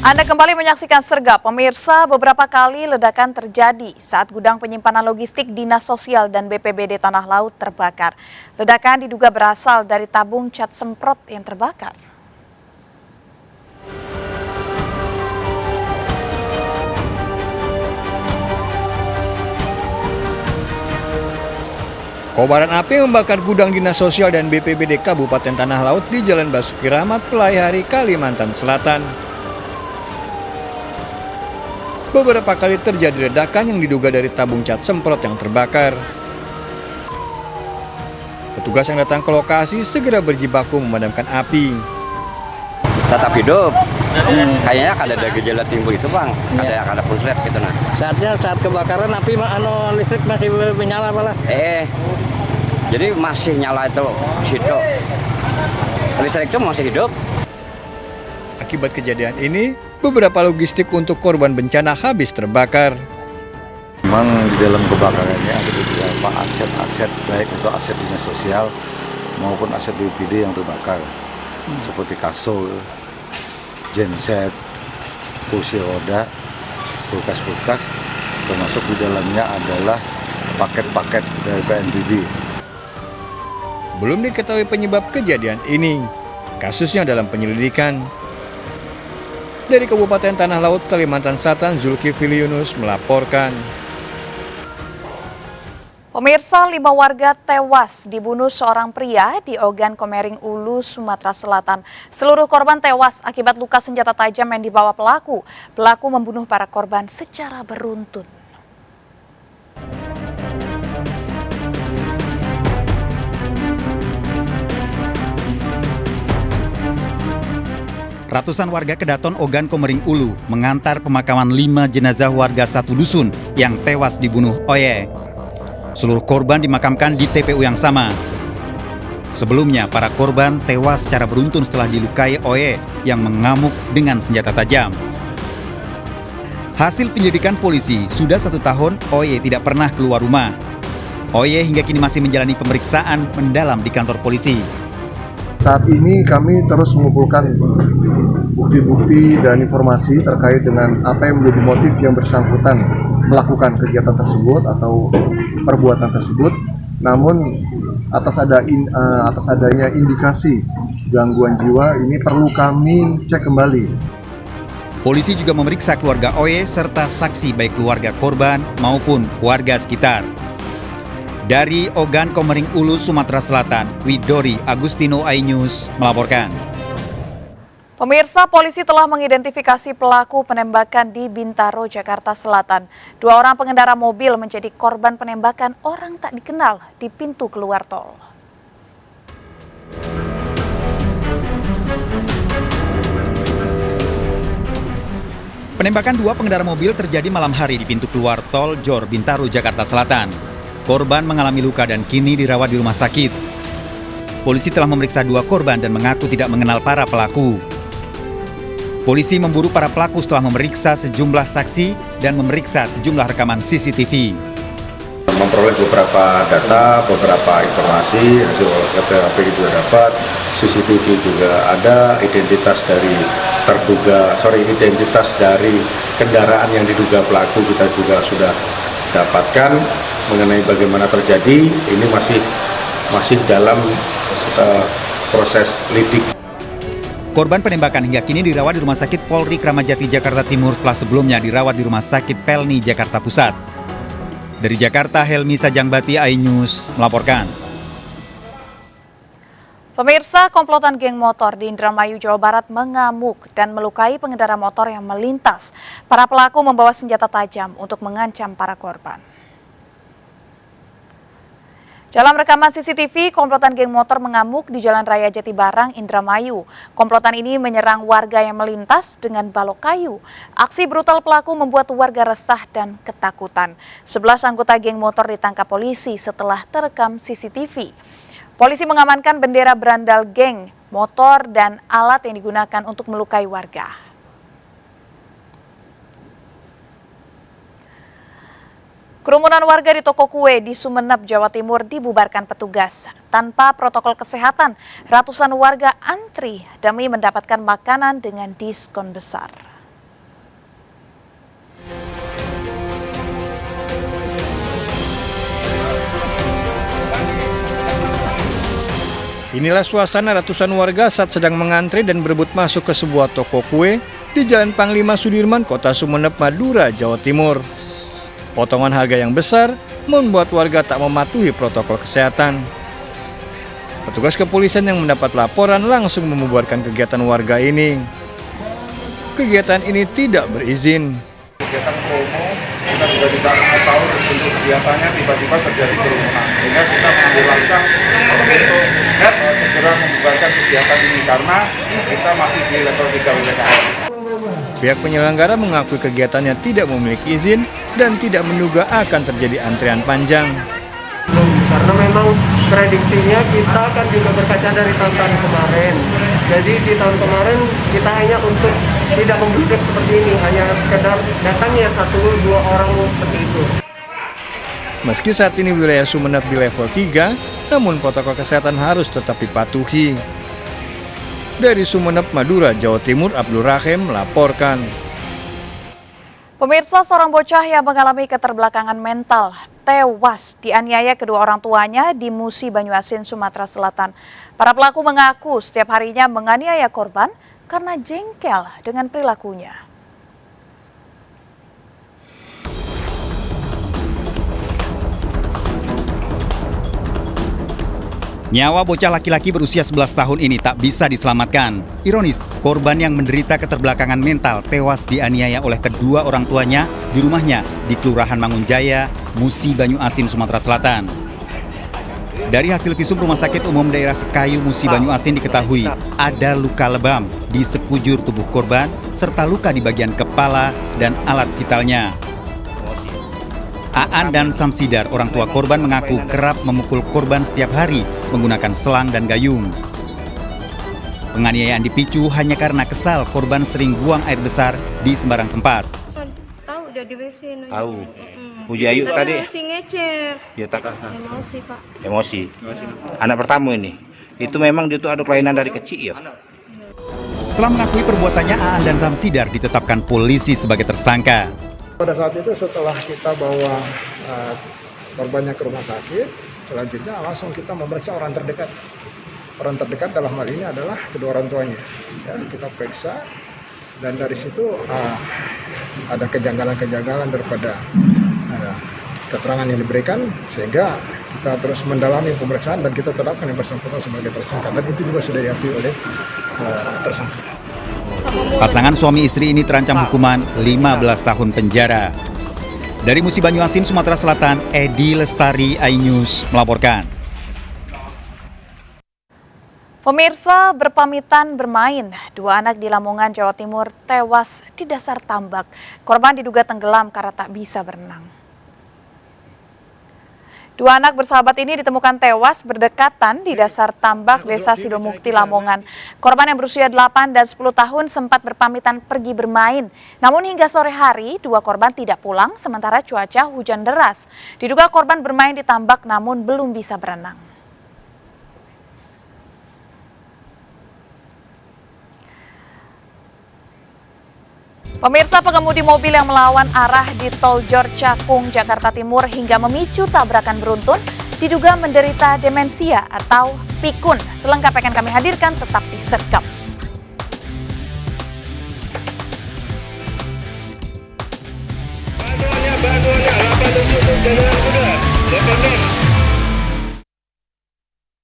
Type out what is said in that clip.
Anda kembali menyaksikan Sergap. Pemirsa, beberapa kali ledakan terjadi saat gudang penyimpanan logistik Dinas Sosial dan BPBD Tanah Laut terbakar. Ledakan diduga berasal dari tabung cat semprot yang terbakar. Kobaran api membakar gudang Dinas Sosial dan BPBD Kabupaten Tanah Laut di Jalan Basuki Rahmat, Pelaihari, Kalimantan Selatan. Beberapa kali terjadi ledakan yang diduga dari tabung cat semprot yang terbakar. Petugas yang datang ke lokasi segera berjibaku memadamkan api. Tetap hidup. Kayaknya ada gejala timbul itu, Bang. Ada konslet gitu nah. Saat kebakaran api listrik masih menyala malah. Jadi masih nyala itu situ. Listrik itu masih hidup. Akibat kejadian ini, beberapa logistik untuk korban bencana habis terbakar. Memang di dalam kebakarannya ada beberapa aset-aset, baik itu aset dinas sosial maupun aset BPD yang terbakar, seperti kasur, genset, kursi roda, kulkas-kulkas, termasuk di dalamnya adalah paket-paket dari PNBP. Belum diketahui penyebab kejadian ini. Kasusnya dalam penyelidikan. Dari Kabupaten Tanah Laut, Kalimantan Selatan, Zulkifli Yunus melaporkan. Pemirsa, 5 warga tewas dibunuh seorang pria di Ogan Komering Ulu, Sumatera Selatan. Seluruh korban tewas akibat luka senjata tajam yang dibawa pelaku. Pelaku membunuh para korban secara beruntun. Ratusan warga Kedaton Ogan Komering Ulu mengantar pemakaman 5 jenazah warga satu dusun yang tewas dibunuh Oye. Seluruh korban dimakamkan di TPU yang sama. Sebelumnya, para korban tewas secara beruntun setelah dilukai Oye yang mengamuk dengan senjata tajam. Hasil penyelidikan polisi, sudah 1 tahun Oye tidak pernah keluar rumah. Oye hingga kini masih menjalani pemeriksaan mendalam di kantor polisi. Saat ini kami terus mengumpulkan bukti-bukti dan informasi terkait dengan apa yang menjadi motif yang bersangkutan melakukan kegiatan tersebut atau perbuatan tersebut. Namun atas adanya indikasi gangguan jiwa ini perlu kami cek kembali. Polisi juga memeriksa keluarga Oye serta saksi baik keluarga korban maupun warga sekitar. Dari Ogan Komering Ulu, Sumatera Selatan, Widori Agustino iNews melaporkan. Pemirsa, polisi telah mengidentifikasi pelaku penembakan di Bintaro, Jakarta Selatan. 2 orang pengendara mobil menjadi korban penembakan orang tak dikenal di pintu keluar tol. Penembakan 2 pengendara mobil terjadi malam hari di pintu keluar tol Jor Bintaro, Jakarta Selatan. Korban mengalami luka dan kini dirawat di rumah sakit. Polisi telah memeriksa 2 korban dan mengaku tidak mengenal para pelaku. Polisi memburu para pelaku setelah memeriksa sejumlah saksi dan memeriksa sejumlah rekaman CCTV. Memperoleh beberapa data, beberapa informasi, hasil olah TKP juga dapat, CCTV juga ada, identitas dari kendaraan yang diduga pelaku kita juga sudah dapatkan. Mengenai bagaimana terjadi, ini masih dalam proses lidik. Korban penembakan hingga kini dirawat di Rumah Sakit Polri Kramat Jati, Jakarta Timur setelah sebelumnya dirawat di Rumah Sakit Pelni, Jakarta Pusat. Dari Jakarta, Helmi Sajangbati, iNews melaporkan. Pemirsa, komplotan geng motor di Indramayu, Jawa Barat mengamuk dan melukai pengendara motor yang melintas. Para pelaku membawa senjata tajam untuk mengancam para korban. Dalam rekaman CCTV, komplotan geng motor mengamuk di Jalan Raya Jatibarang, Indramayu. Komplotan ini menyerang warga yang melintas dengan balok kayu. Aksi brutal pelaku membuat warga resah dan ketakutan. 11 anggota geng motor ditangkap polisi setelah terekam CCTV. Polisi mengamankan bendera berandal geng motor dan alat yang digunakan untuk melukai warga. Kerumunan warga di toko kue di Sumeneb, Jawa Timur dibubarkan petugas. Tanpa protokol kesehatan, ratusan warga antri demi mendapatkan makanan dengan diskon besar. Inilah suasana ratusan warga saat sedang mengantri dan berebut masuk ke sebuah toko kue di Jalan Panglima Sudirman, Kota Sumeneb, Madura, Jawa Timur. Potongan harga yang besar membuat warga tak mematuhi protokol kesehatan. Petugas kepolisian yang mendapat laporan langsung membubarkan kegiatan warga ini. Kegiatan ini tidak berizin. Kegiatan promo, kita juga tidak tahu untuk kegiatannya tiba-tiba terjadi kerumunan. Sehingga kita mengambil langkah untuk segera membubarkan kegiatan ini karena kita masih di level 3 PPKM. Pihak penyelenggara mengakui kegiatannya tidak memiliki izin dan tidak menduga akan terjadi antrian panjang. Karena memang prediksinya kita kan juga berkaca dari tahun kemarin. Jadi di tahun kemarin kita hanya untuk tidak membludak seperti ini, hanya sekedar datangnya 1-2 orang seperti itu. Meski saat ini wilayah Sumeneb di level 3, namun protokol kesehatan harus tetap dipatuhi. Dari Sumeneb, Madura, Jawa Timur, Abdul Rahim melaporkan. Pemirsa, seorang bocah yang mengalami keterbelakangan mental tewas dianiaya kedua orang tuanya di Musi, Banyuasin, Sumatera Selatan. Para pelaku mengaku setiap harinya menganiaya korban karena jengkel dengan perilakunya. Nyawa bocah laki-laki berusia 11 tahun ini tak bisa diselamatkan. Ironis, korban yang menderita keterbelakangan mental tewas dianiaya oleh kedua orang tuanya di rumahnya di Kelurahan Mangunjaya, Musi, Banyuasin, Sumatera Selatan. Dari hasil visum Rumah Sakit Umum Daerah Sekayu, Musi, Banyuasin diketahui ada luka lebam di sekujur tubuh korban serta luka di bagian kepala dan alat vitalnya. Aan dan Samsidar, orang tua korban, mengaku kerap memukul korban setiap hari menggunakan selang dan gayung. Penganiayaan dipicu hanya karena kesal korban sering buang air besar di sembarang tempat. Tahu udah di WC. Tahu. Puji Ayu tadi. Emosi ngecer. Ya tak. Emosi, Pak. Emosi. Anak pertama ini. Itu memang dia tuh ada kelainan dari kecil ya. Setelah mengakui perbuatannya, Aan dan Samsidar ditetapkan polisi sebagai tersangka. Pada saat itu setelah kita bawa korbannya ke rumah sakit, selanjutnya langsung kita memeriksa orang terdekat. Orang terdekat dalam hal ini adalah kedua orang tuanya. Ya, kita periksa dan dari situ ada kejanggalan-kejanggalan daripada keterangan yang diberikan, sehingga kita terus mendalami pemeriksaan dan kita tetapkan yang bersangkutan sebagai tersangka, dan itu juga sudah diakui oleh tersangka. Pasangan suami istri ini terancam hukuman 15 tahun penjara. Dari Musi, Banyuasin, Sumatera Selatan, Edi Lestari, iNews melaporkan. Pemirsa, berpamitan bermain, dua anak di Lamongan, Jawa Timur tewas di dasar tambak. Korban diduga tenggelam karena tak bisa berenang. Dua anak bersahabat ini ditemukan tewas berdekatan di dasar tambak Desa Sidomukti, Lamongan. Korban yang berusia 8 dan 10 tahun sempat berpamitan pergi bermain. Namun hingga sore hari, dua korban tidak pulang sementara cuaca hujan deras. Diduga korban bermain di tambak namun belum bisa berenang. Pemirsa, pengemudi mobil yang melawan arah di Tol Jor Cakung, Jakarta Timur hingga memicu tabrakan beruntun diduga menderita demensia atau pikun. Selengkapnya akan kami hadirkan, tetap di Sergap.